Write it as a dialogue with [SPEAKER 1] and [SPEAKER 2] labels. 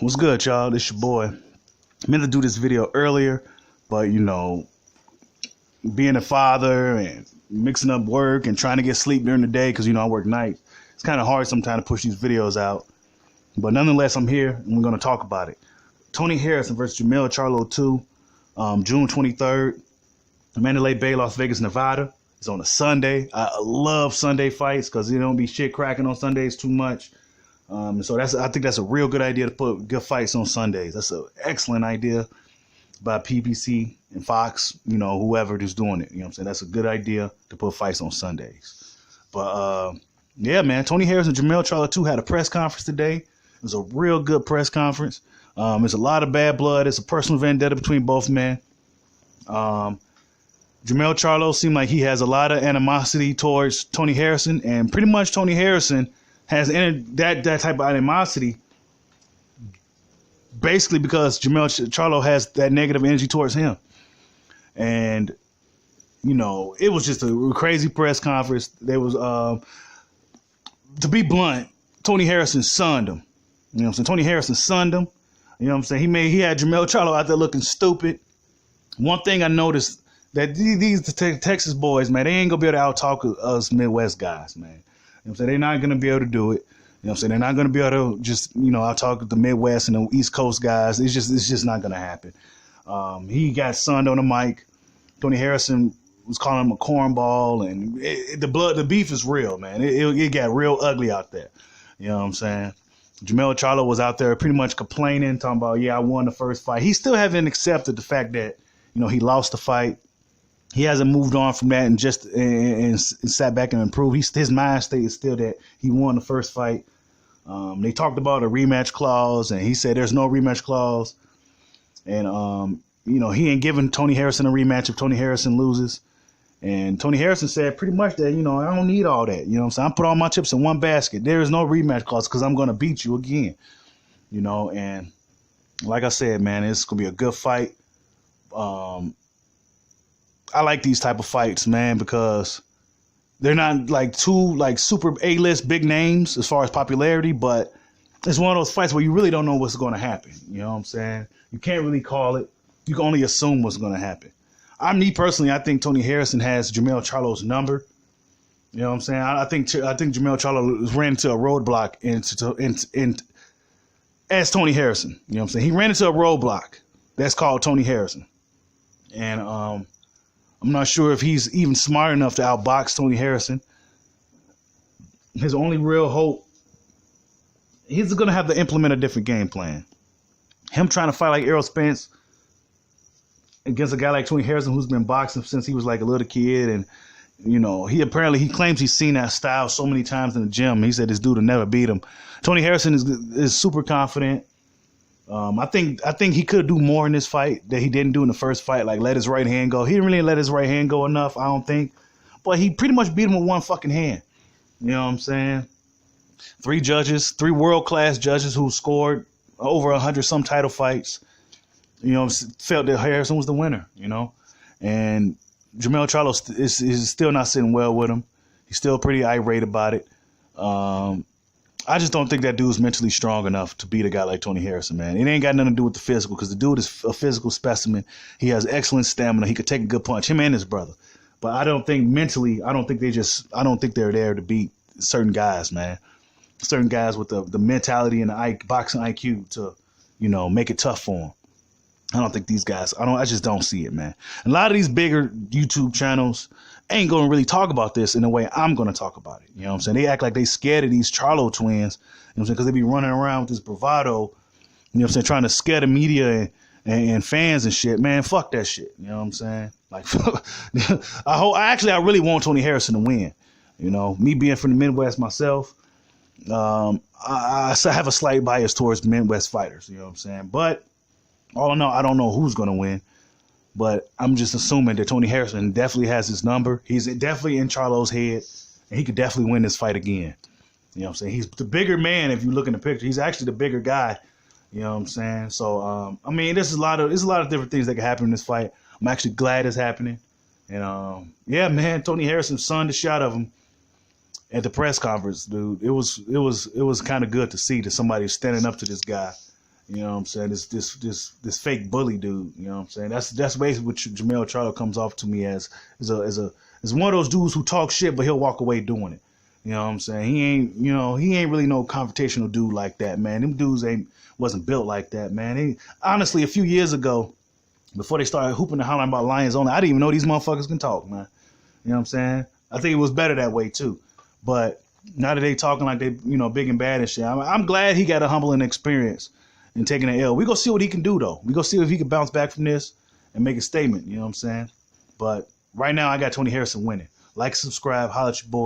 [SPEAKER 1] What's good, y'all? This your boy. I meant to do this video earlier, but being a father and mixing up work and trying to get sleep during the day because I work nights. It's kind of hard sometimes to push these videos out. But nonetheless, I'm here and we're going to talk about it. Tony Harrison versus Jermell Charlo 2, June 23rd, Mandalay Bay, Las Vegas, Nevada. It's on a Sunday. I love Sunday fights because there don't be shit cracking on Sundays too much. So I think that's a real good idea to put good fights on Sundays. That's an excellent idea by PPC and Fox, whoever is doing it. You know what I'm saying? That's a good idea to put fights on Sundays. But yeah, man, Tony Harrison and Jermell Charlo 2 had a press conference today. It was a real good press conference. There's a lot of bad blood. It's a personal vendetta between both men. Jermell Charlo seemed like he has a lot of animosity towards Tony Harrison, and pretty much Tony Harrison has that type of animosity basically because Jermell Charlo has that negative energy towards him. And, it was just a crazy press conference. There was, to be blunt, Tony Harrison sunned him. You know what I'm saying? Tony Harrison sunned him. You know what I'm saying? He had Jermell Charlo out there looking stupid. One thing I noticed that these Texas boys, man, they ain't gonna be able to out-talk us Midwest guys, man. You know what I'm saying? They're not going to be able to do it. You know what I'm saying? They're not going to be able to just, I'll talk the Midwest and the East Coast guys. It's just not going to happen. He got sunned on the mic. Tony Harrison was calling him a cornball, and the beef is real, man. It got real ugly out there. You know what I'm saying? Jermell Charlo was out there pretty much complaining, talking about, yeah, I won the first fight. He still haven't accepted the fact that, he lost the fight. He hasn't moved on from that and just sat back and improved. His mind state is still that he won the first fight. They talked about a rematch clause, and he said there's no rematch clause. And, he ain't giving Tony Harrison a rematch if Tony Harrison loses. And Tony Harrison said pretty much that, I don't need all that. You know what I'm saying? I put all my chips in one basket. There is no rematch clause because I'm going to beat you again. And like I said, man, it's going to be a good fight. I like these type of fights, man, because they're not two super A-list big names as far as popularity, but it's one of those fights where you really don't know what's going to happen. You know what I'm saying? You can't really call it. You can only assume what's going to happen. Me personally, I think Tony Harrison has Jermell Charlo's number. You know what I'm saying? I think Jermell Charlo ran into a roadblock as Tony Harrison. You know what I'm saying? He ran into a roadblock that's called Tony Harrison. And I'm not sure if he's even smart enough to outbox Tony Harrison. His only real hope, he's going to have to implement a different game plan. Him trying to fight like Errol Spence against a guy like Tony Harrison who's been boxing since he was like a little kid. And, he claims he's seen that style so many times in the gym. He said this dude will never beat him. Tony Harrison is super confident. I think he could do more in this fight that he didn't do in the first fight, like let his right hand go. He didn't really let his right hand go enough, I don't think. But he pretty much beat him with one fucking hand. You know what I'm saying? 3 world-class judges who scored over 100 some title fights, felt that Harrison was the winner, And Jermell Charlo is still not sitting well with him. He's still pretty irate about it. I just don't think that dude's mentally strong enough to beat a guy like Tony Harrison, man. It ain't got nothing to do with the physical because the dude is a physical specimen. He has excellent stamina. He could take a good punch, him and his brother. But I don't think mentally, I don't think they're there to beat certain guys, man. Certain guys with the mentality and the boxing IQ to, make it tough for them. I don't think these guys, I just don't see it, man. A lot of these bigger YouTube channels ain't going to really talk about this in the way I'm going to talk about it. You know what I'm saying? They act like they scared of these Charlo twins, you know what I'm saying? Because they be running around with this bravado, you know what I'm saying, trying to scare the media and fans and shit. Man, fuck that shit. You know what I'm saying? Like, I really want Tony Harrison to win. Me being from the Midwest myself, I have a slight bias towards Midwest fighters, you know what I'm saying? But all in all, I don't know who's going to win. But I'm just assuming that Tony Harrison definitely has his number. He's definitely in Charlo's head, and he could definitely win this fight again. You know what I'm saying? He's the bigger man if you look in the picture. He's actually the bigger guy. You know what I'm saying? So, there's a lot of different things that can happen in this fight. I'm actually glad it's happening. And, yeah, man, Tony Harrison sunned the shot of him at the press conference, dude. It was kind of good to see that somebody standing up to this guy You know what I'm saying? This fake bully dude. You know what I'm saying? That's basically what Jermell Charlo comes off to me as one of those dudes who talk shit, but he'll walk away doing it. You know what I'm saying? He ain't really no confrontational dude like that, man. Them dudes wasn't built like that, man. Honestly, a few years ago, before they started hooping and hollering about Lions only, I didn't even know these motherfuckers can talk, man. You know what I'm saying? I think it was better that way too. But now that they talking like they, big and bad and shit, I'm glad he got a humbling experience and taking an L. We gonna see what he can do though. We gonna see if he can bounce back from this and make a statement. You know what I'm saying? But right now, I got Tony Harrison winning. Like, subscribe, holla at your boy.